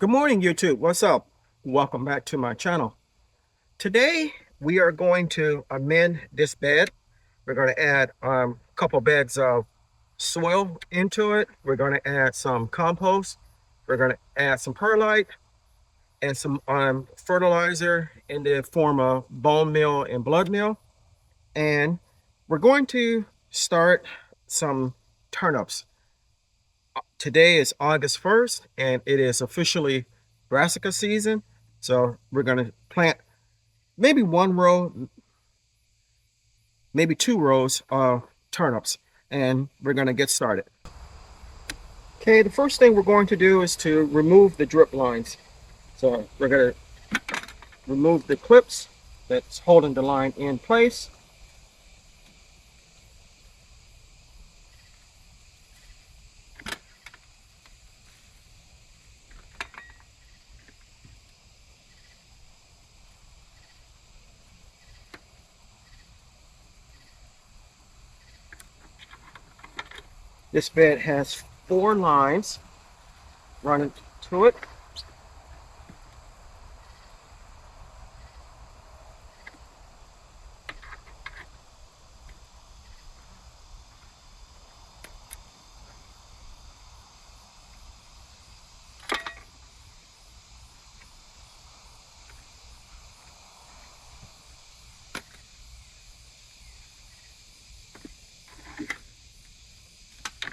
Good morning, YouTube. What's up? Welcome back to my channel. Today we are going to amend this bed. We're going to add a couple beds of soil into it. We're going to add some compost. We're going to add some perlite and some fertilizer in the form of bone meal and blood meal. And we're going to start some turnips. Today is August 1st and it is officially brassica season. So we're going to plant maybe one row, maybe 2 rows of turnips, and we're going to get started. Okay, the first thing we're going to do is to remove the drip lines. So we're going to remove the clips that's holding the line in place. This bed has 4 lines running to it.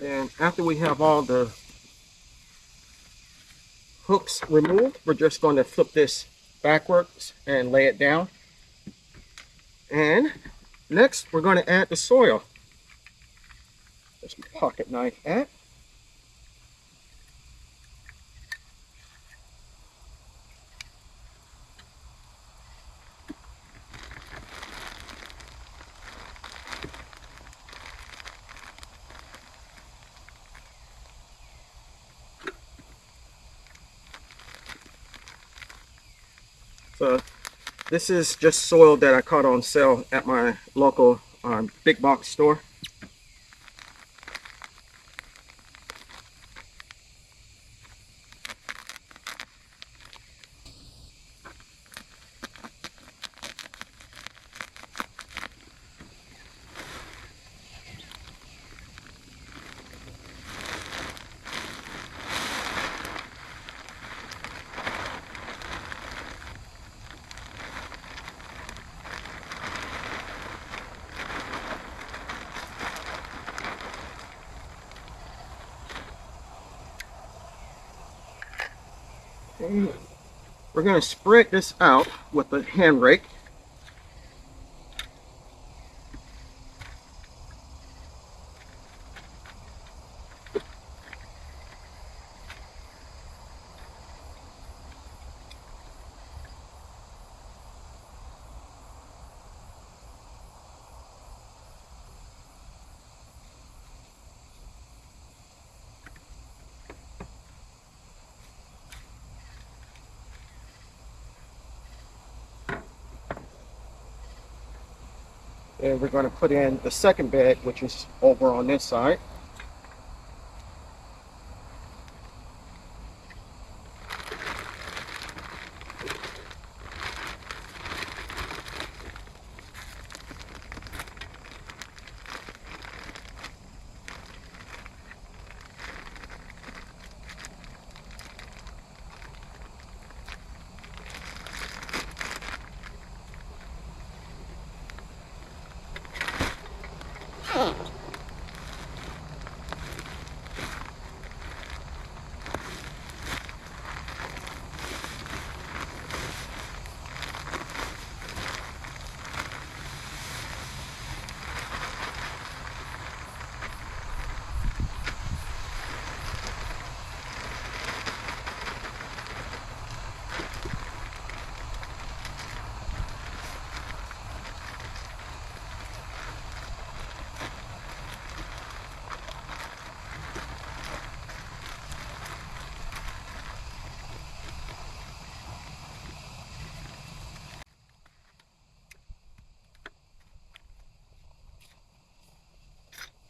And after we have all the hooks removed, we're just going to flip this backwards and lay it down. And next, we're going to add the soil. There's my pocket knife at. So this is just soil that I caught on sale at my local big box store. We're going to spread this out with a hand rake. And we're going to put in the second bed, which is over on this side.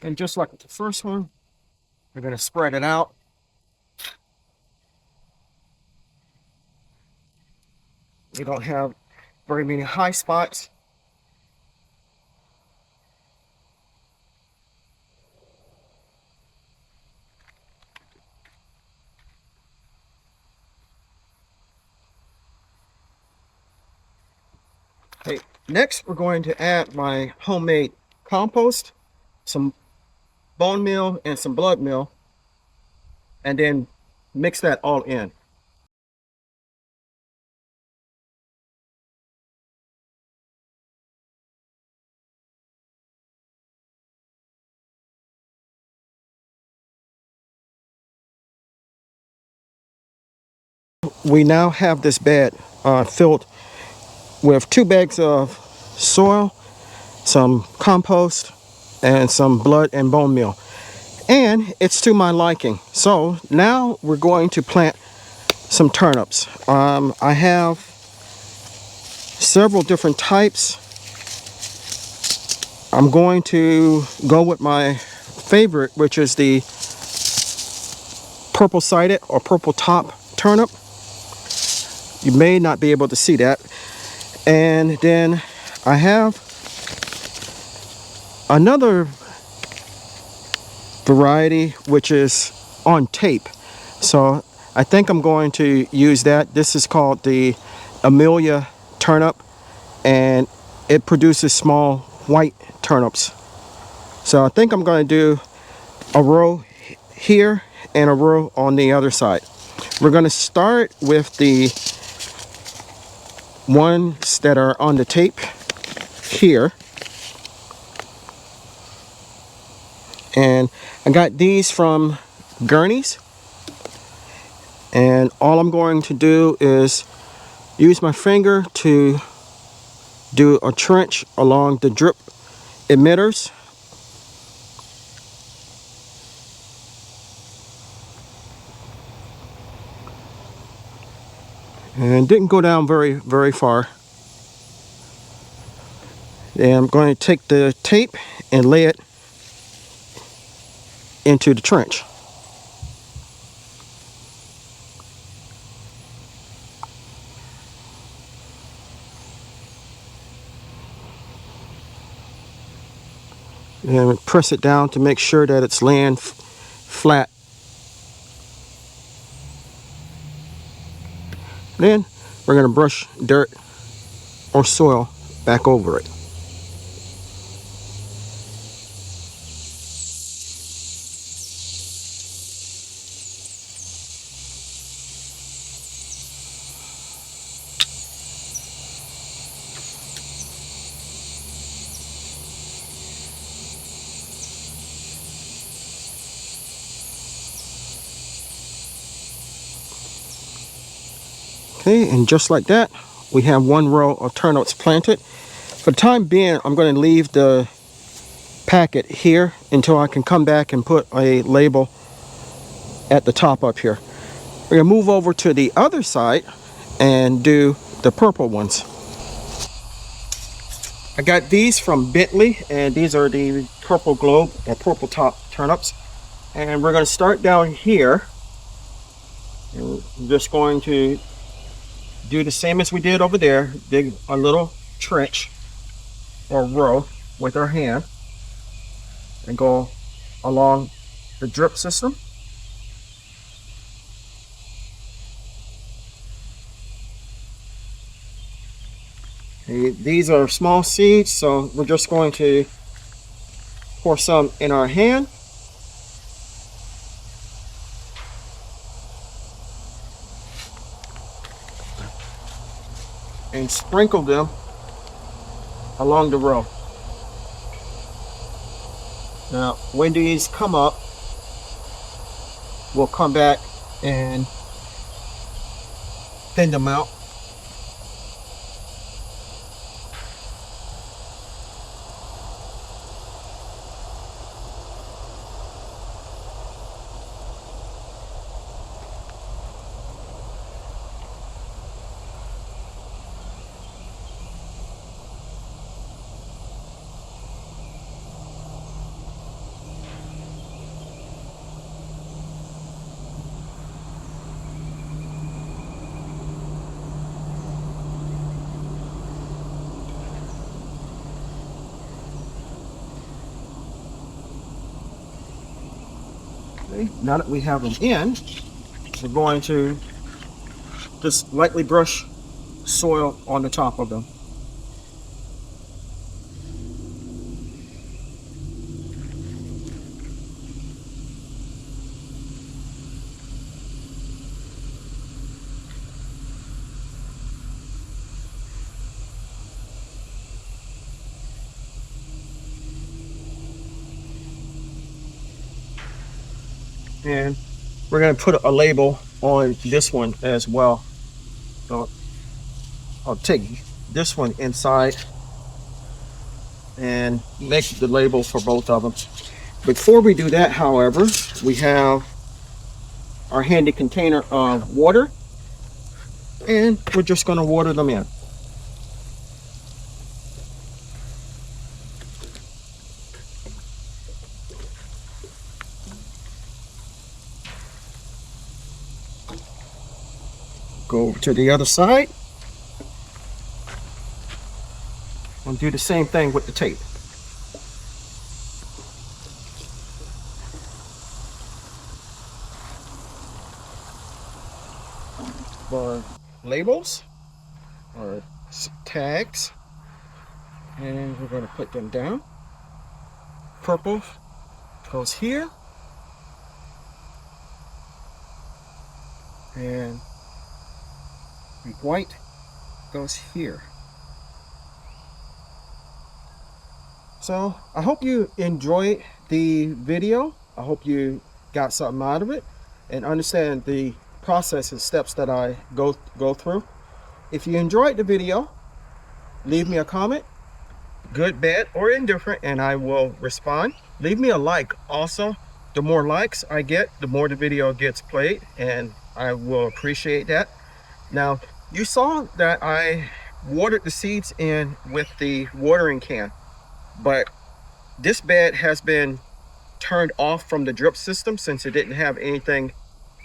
And just like the first one, we're going to spread it out. We don't have very many high spots. Okay, next we're going to add my homemade compost, some bone meal and some blood meal, and then mix that all in. We now have this bed filled with 2 bags of soil, some compost, and some blood and bone meal. And it's to my liking. So now we're going to plant some turnips. I have several different types. I'm going to go with my favorite, which is the purple sided or purple top turnip. You may not be able to see that. And then I have another variety which is on tape. So I think I'm going to use that. This is called the Amelia turnip, and it produces small white turnips. So I think I'm going to do a row here and a row on the other side. We're going to start with the ones that are on the tape here. And I got these from Gurney's. And all I'm going to do is use my finger to do a trench along the drip emitters. And didn't go down very far. Then I'm going to take the tape and lay it into the trench. And press it down to make sure that it's laying flat. Then we're going to brush dirt or soil back over it. Okay, and just like that, we have 1 row of turnips planted. For the time being, I'm going to leave the packet here until I can come back and put a label at the top up here. We're going to move over to the other side and do the purple ones. I got these from Bentley, and these are the purple globe or purple top turnips. And we're going to start down here. And I'm just going to do the same as we did over there. Dig a little trench or row with our hand and go along the drip system. These are small seeds, so we're just going to pour some in our hand. And sprinkle them along the row. Now, when these come up, we'll come back and thin them out. Okay, now that we have them in, we're going to just lightly brush soil on the top of them. And we're going to put a label on this one as well. So I'll take this one inside and make the label for both of them. Before we do that, however, we have our handy container of water, and we're just going to water them in. Go over to the other side and do the same thing with the tape. For labels or tags, and we're going to put them down. Purple goes here, and white goes here. So I hope you enjoyed the video. I hope you got something out of it and understand the process and steps that I go through. If you enjoyed the video, leave me a comment, good, bad, or indifferent, and I will respond. Leave me a like also. The more likes I get, the more the video gets played, and I will appreciate that. Now, you saw that I watered the seeds in with the watering can, but this bed has been turned off from the drip system since it didn't have anything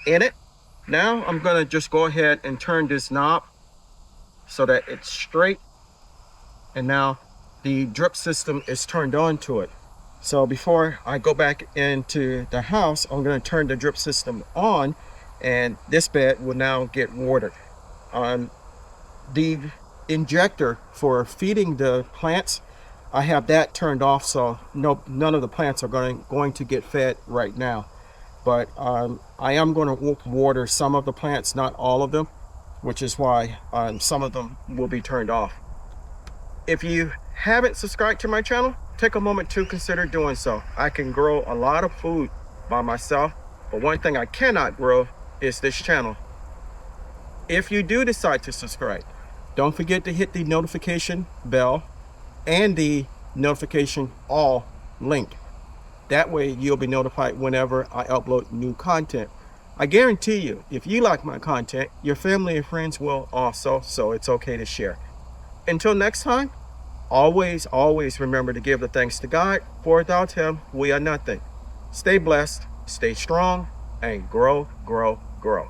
in it. Now I'm gonna just go ahead and turn this knob so that it's straight, and now the drip system is turned on to it. So before I go back into the house, I'm gonna turn the drip system on, and this bed will now get watered. The injector for feeding the plants, I have that turned off, so none of the plants are going to get fed right now. But I am going to water some of the plants, not all of them, which is why some of them will be turned off. If you haven't subscribed to my channel, take a moment to consider doing so. I can grow a lot of food by myself, but one thing I cannot grow is this channel. If you do decide to subscribe, don't forget to hit the notification bell and the notification all link. That way you'll be notified whenever I upload new content. I guarantee you, if you like my content, your family and friends will also, so it's okay to share. Until next time, always remember to give the thanks to God, for without Him, we are nothing. Stay blessed, stay strong, and grow, grow, grow.